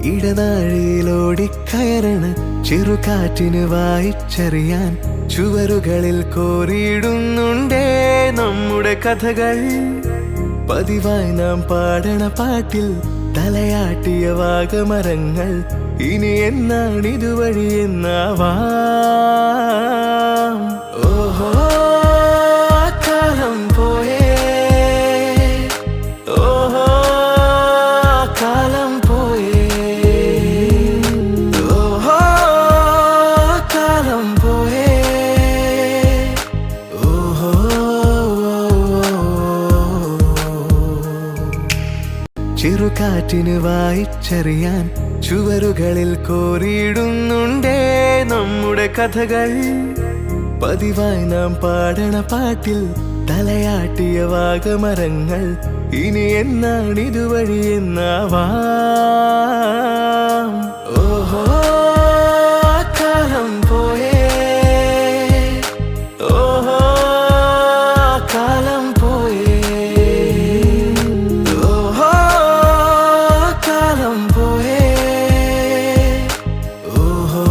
ഇടനാഴിയിലോടിക്കയറണ ചെറുകാറ്റിന് വായിച്ചറിയാൻ ചുവരുകളിൽ കോറിയിടുന്നുണ്ടേ നമ്മുടെ കഥകൾ. പതിവായി നാം പാടണ പാട്ടിൽ തലയാട്ടിയ വാഗമരങ്ങൾ ഇനി എന്നാണിതുവഴി എന്നാവാം. ഓഹോ കാലം പോയേ, ഓഹോ കാലം പോയേ, ഓഹോ കാലം പോയേ, ഓഹോ. ചെറുകാറ്റിന് വായിച്ചറിയാൻ ചുവരുകളിൽ കോറിയിടുന്നുണ്ടേ നമ്മുടെ കഥകൾ. പതിവായി നാം പാടണ പാട്ടിൽ തലയാട്ടിയ വാഗമരങ്ങൾ ഇനി എന്നാണിതുവഴി എന്നാവാം. ഓഹോ കാലം പോയേ, ഓഹോ കാലം പോയേ, ഓഹോ കാലം പോയേ, ഓഹോ.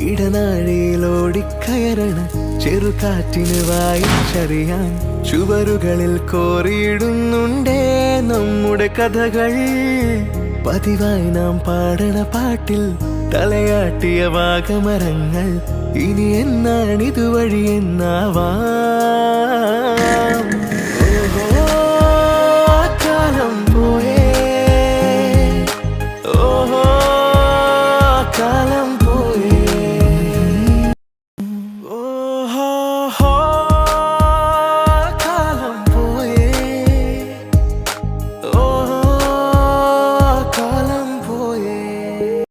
ഇടനാഴിയിലോടിക്കയറണ ചെറുകാറ്റിന് വായിച്ചറിയാൻ ചുവരുകളിൽ കോറിയിടുന്നുണ്ടേ നമ്മുടെ കഥകൾ. പതിവായി നാം പാടണ പാട്ടിൽ തലയാട്ടിയ വാഗമരങ്ങൾ ഇനി എന്നാണിതുവഴി എന്നാവാം. ഓഹോ കാലം പോയേ, ഓഹോ